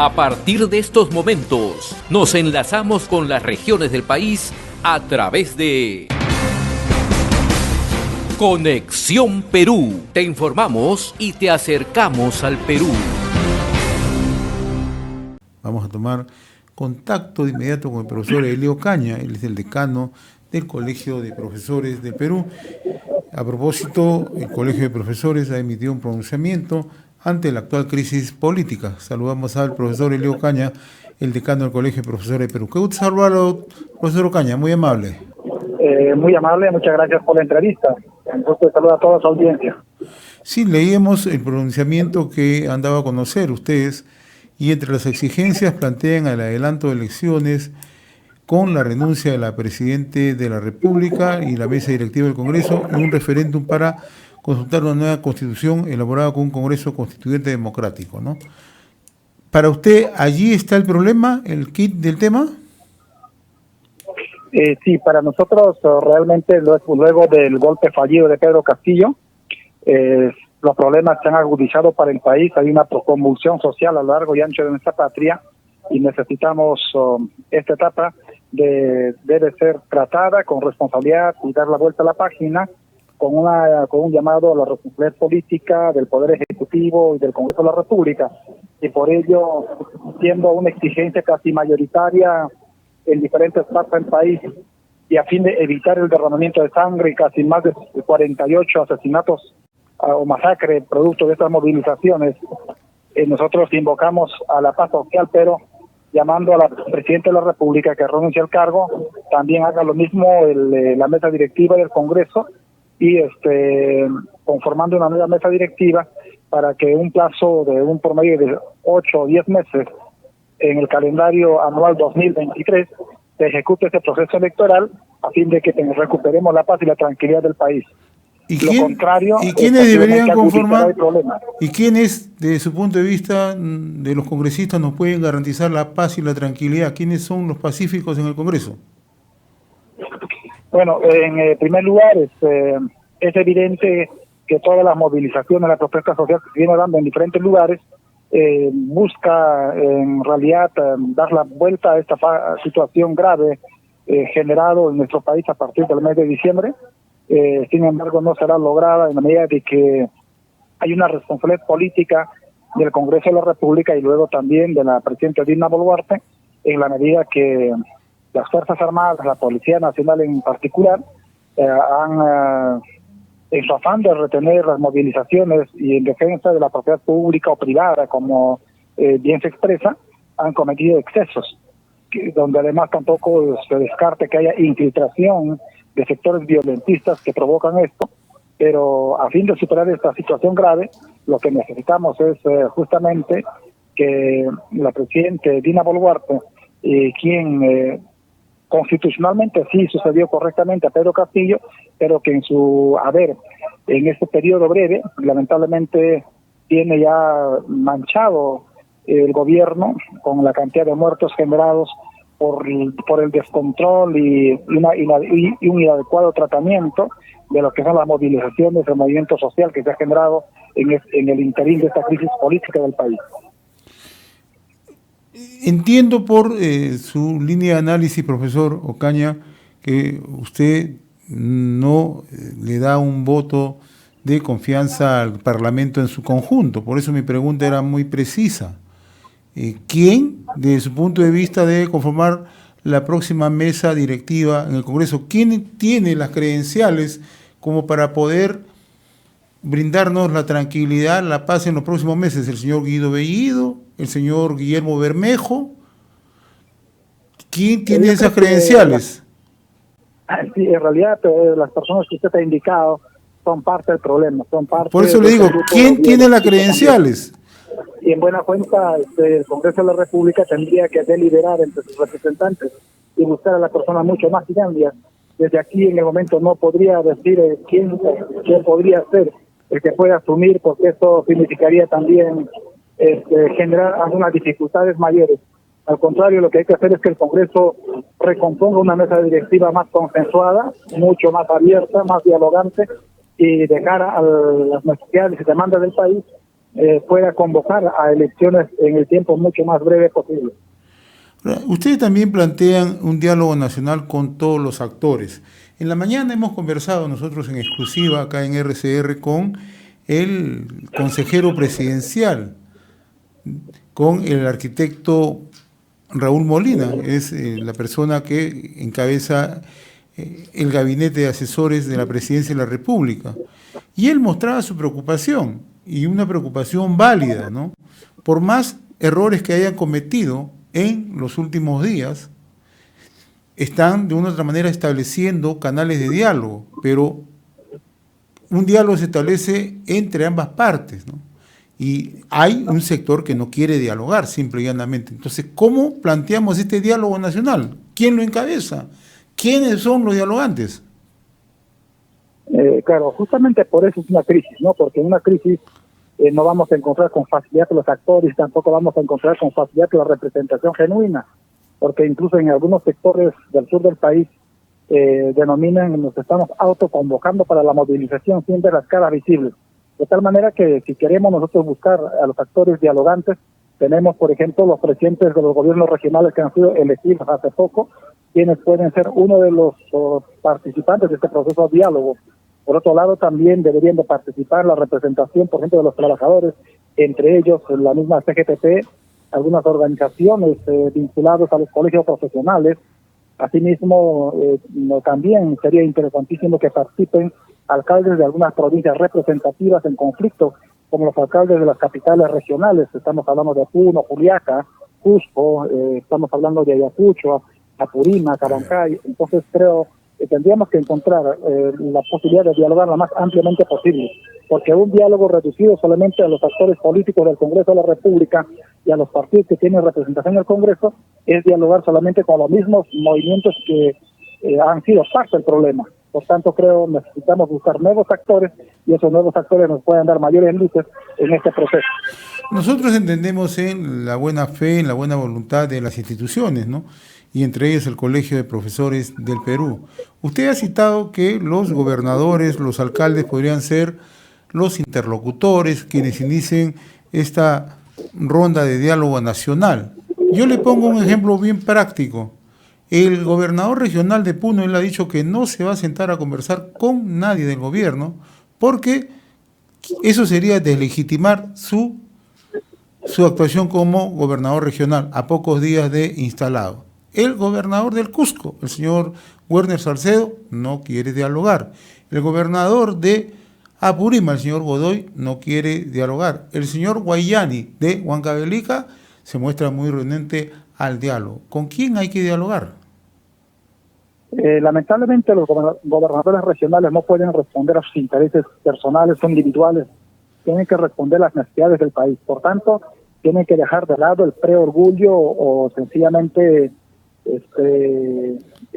A partir de estos momentos, nos enlazamos con las regiones del país a través de Conexión Perú. Te informamos y te acercamos al Perú. Vamos a tomar contacto de inmediato con el profesor Elio Caña, él es el decano del Colegio de Profesores del Perú. A propósito, el Colegio de Profesores ha emitido un pronunciamiento ante la actual crisis política. Saludamos al profesor Elio Caña, el decano del Colegio de Profesores del Perú. Qué gusto saludarlo, profesor Caña, muy amable. Muy amable, muchas gracias por la entrevista. Un gusto saludar a toda su audiencia. Sí, leímos el pronunciamiento que han dado a conocer ustedes y entre las exigencias plantean el adelanto de elecciones con la renuncia de la Presidenta de la República y la Mesa Directiva del Congreso y un referéndum para consultar una nueva constitución elaborada con un Congreso Constituyente democrático, ¿no? Para usted, ¿allí está el problema, el kit del tema? Sí, para nosotros realmente luego del golpe fallido de Pedro Castillo, los problemas se han agudizado para el país. Hay una convulsión social a lo largo y ancho de nuestra patria y necesitamos esta etapa debe ser tratada con responsabilidad y dar la vuelta a la página con un llamado a la responsabilidad política del Poder Ejecutivo y del Congreso de la República, y por ello, siendo una exigencia casi mayoritaria en diferentes partes del país, y a fin de evitar el derramamiento de sangre y casi más de 48 asesinatos o masacres producto de estas movilizaciones, nosotros invocamos a la paz social, pero llamando a la Presidenta de la República que renuncie al cargo, también haga lo mismo la mesa directiva del Congreso y conformando una nueva mesa directiva para que un plazo de un promedio de 8 o 10 meses en el calendario anual 2023 se ejecute este proceso electoral a fin de que recuperemos la paz y la tranquilidad del país. Lo contrario, ¿y quiénes deberían conformar? ¿Y quiénes, desde su punto de vista de los congresistas, nos pueden garantizar la paz y la tranquilidad? ¿Quiénes son los pacíficos en el Congreso? Bueno, en primer lugar, es evidente que todas las movilizaciones, la protesta social que se viene dando en diferentes lugares, busca en realidad dar la vuelta a esta situación grave generado en nuestro país a partir del mes de diciembre. Sin embargo, no será lograda en la medida de que hay una responsabilidad política del Congreso de la República y luego también de la Presidenta Dina Boluarte, en la medida que las Fuerzas Armadas, la Policía Nacional en particular, han, en su afán de retener las movilizaciones y en defensa de la propiedad pública o privada, como bien se expresa, han cometido excesos, donde además tampoco se descarte que haya infiltración de sectores violentistas que provocan esto, pero a fin de superar esta situación grave, lo que necesitamos es justamente que la Presidenta Dina Boluarte, quien constitucionalmente sí sucedió correctamente a Pedro Castillo, pero que en su haber, en este periodo breve, lamentablemente tiene ya manchado el gobierno con la cantidad de muertos generados por el descontrol y un inadecuado tratamiento de lo que son las movilizaciones, el movimiento social que se ha generado en el interín de esta crisis política del país. Entiendo por su línea de análisis, profesor Ocaña, que usted no le da un voto de confianza al Parlamento en su conjunto. Por eso mi pregunta era muy precisa. ¿Quién, desde su punto de vista, debe conformar la próxima mesa directiva en el Congreso? ¿Quién tiene las credenciales como para poder brindarnos la tranquilidad, la paz en los próximos meses? ¿El señor Guido Bellido? ¿El señor Guillermo Bermejo? ¿Quién tiene esas credenciales? Sí, en realidad las personas que usted ha indicado son parte del problema. Por eso le digo, ¿quién tiene las credenciales? Y en buena cuenta, el Congreso de la República tendría que deliberar entre sus representantes y buscar a la persona mucho más idónea. Desde aquí, en el momento, no podría decir quién podría ser el que pueda asumir, porque eso significaría también generar algunas dificultades mayores. Al contrario, lo que hay que hacer es que el Congreso recomponga una mesa directiva más consensuada, mucho más abierta, más dialogante, y de cara a las necesidades y demandas del país, pueda convocar a elecciones en el tiempo mucho más breve posible. Ustedes también plantean un diálogo nacional con todos los actores. En la mañana hemos conversado nosotros en exclusiva acá en RCR con el consejero presidencial, con el arquitecto Raúl Molina, es la persona que encabeza el gabinete de asesores de la Presidencia de la República. Y él mostraba su preocupación, y una preocupación válida, ¿no? Por más errores que hayan cometido en los últimos días, están de una u otra manera estableciendo canales de diálogo, pero un diálogo se establece entre ambas partes, ¿no? Y hay un sector que no quiere dialogar, simple y llanamente. Entonces, ¿cómo planteamos este diálogo nacional? ¿Quién lo encabeza? ¿Quiénes son los dialogantes? Claro, justamente por eso es una crisis, ¿no? Porque en una crisis no vamos a encontrar con facilidad los actores, tampoco vamos a encontrar con facilidad la representación genuina, porque incluso en algunos sectores del sur del país denominan, nos estamos autoconvocando para la movilización sin ver las caras visibles. De tal manera que si queremos nosotros buscar a los actores dialogantes, tenemos, por ejemplo, los presidentes de los gobiernos regionales que han sido elegidos hace poco, quienes pueden ser uno de los participantes de este proceso de diálogo. Por otro lado, también deberían de participar la representación, por ejemplo, de los trabajadores, entre ellos la misma CGTP, algunas organizaciones vinculadas a los colegios profesionales. Asimismo, también sería interesantísimo que participen alcaldes de algunas provincias representativas en conflicto, como los alcaldes de las capitales regionales. Estamos hablando de Puno, Juliaca, Cusco, estamos hablando de Ayacucho, Apurímac, Cabancay. Entonces creo que tendríamos que encontrar la posibilidad de dialogar lo más ampliamente posible, porque un diálogo reducido solamente a los actores políticos del Congreso de la República y a los partidos que tienen representación en el Congreso es dialogar solamente con los mismos movimientos que han sido parte del problema. Por tanto, creo que necesitamos buscar nuevos actores y esos nuevos actores nos pueden dar mayores luces en este proceso. Nosotros entendemos en la buena fe, en la buena voluntad de las instituciones, ¿no? Y entre ellos el Colegio de Profesores del Perú. Usted ha citado que los gobernadores, los alcaldes podrían ser los interlocutores quienes inicien esta ronda de diálogo nacional. Yo le pongo un ejemplo bien práctico. El gobernador regional de Puno, él ha dicho que no se va a sentar a conversar con nadie del gobierno porque eso sería deslegitimar su actuación como gobernador regional a pocos días de instalado. El gobernador del Cusco, el señor Werner Salcedo, no quiere dialogar. El gobernador de Apurímac, el señor Godoy, no quiere dialogar. El señor Guayani de Huancavelica se muestra muy renuente al diálogo. ¿Con quién hay que dialogar? Lamentablemente los gobernadores regionales no pueden responder a sus intereses personales o individuales, tienen que responder a las necesidades del país. Por tanto, tienen que dejar de lado el preorgullo o sencillamente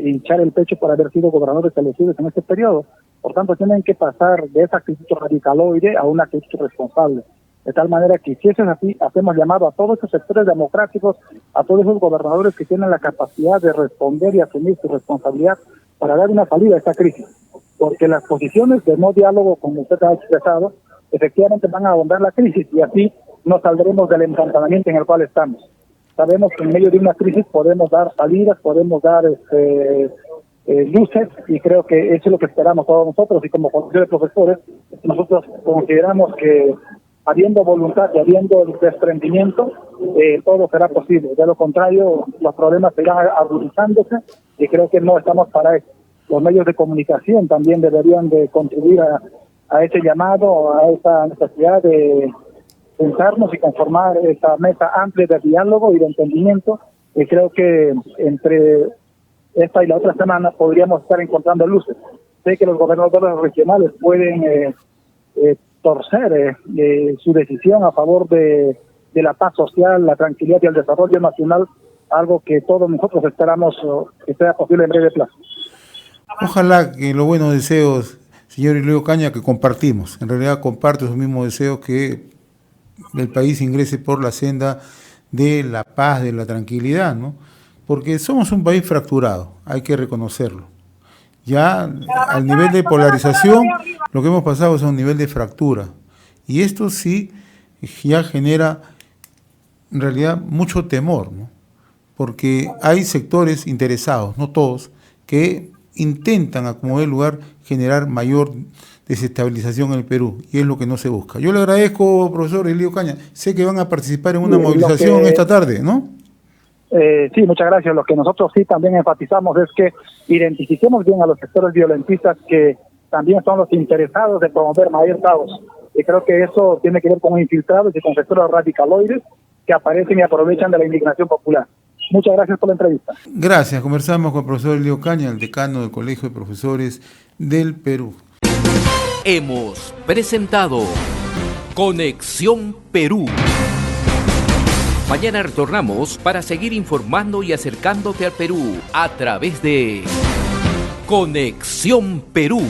hinchar el pecho por haber sido gobernadores elegidos en este periodo. Por tanto, tienen que pasar de esa actitud radicaloide a una actitud responsable. De tal manera que si eso es así, hacemos llamado a todos esos sectores democráticos, a todos esos gobernadores que tienen la capacidad de responder y asumir su responsabilidad para dar una salida a esta crisis. Porque las posiciones de no diálogo, como usted ha expresado, efectivamente van a ahondar la crisis y así no saldremos del encantamiento en el cual estamos. Sabemos que en medio de una crisis podemos dar salidas, podemos dar luces, y creo que eso es lo que esperamos todos nosotros, y como colegio de profesores, nosotros consideramos que habiendo voluntad y habiendo desprendimiento, todo será posible. De lo contrario, los problemas seguirán agudizándose y creo que no estamos para eso. Los medios de comunicación también deberían de contribuir a ese llamado, a esa necesidad de pensarnos y conformar esta mesa amplia de diálogo y de entendimiento, y creo que entre esta y la otra semana podríamos estar encontrando luces. Sé que los gobernadores regionales pueden torcer su decisión a favor de la paz social, la tranquilidad y el desarrollo nacional, algo que todos nosotros esperamos que sea posible en breve plazo. Ojalá que los buenos deseos, señor Ilio Ocaña, que compartimos, en realidad comparto esos mismos deseos, que el país ingrese por la senda de la paz, de la tranquilidad, ¿no? Porque somos un país fracturado, hay que reconocerlo. Ya al nivel de polarización, lo que hemos pasado es a un nivel de fractura. Y esto sí ya genera en realidad mucho temor, ¿no? Porque hay sectores interesados, no todos, que intentan, a como dé lugar, generar mayor desestabilización en el Perú, y es lo que no se busca. Yo le agradezco, profesor Elío Ocaña. Sé que van a participar en una movilización esta tarde, ¿no? Sí, muchas gracias. Lo que nosotros sí también enfatizamos es que identifiquemos bien a los sectores violentistas que también son los interesados de promover mayor caos. Y creo que eso tiene que ver con infiltrados y con sectores radicaloides que aparecen y aprovechan de la indignación popular. Muchas gracias por la entrevista. Gracias. Conversamos con el profesor Elío Ocaña, el decano del Colegio de Profesores del Perú. Hemos presentado Conexión Perú. Mañana retornamos para seguir informando y acercándote al Perú a través de Conexión Perú.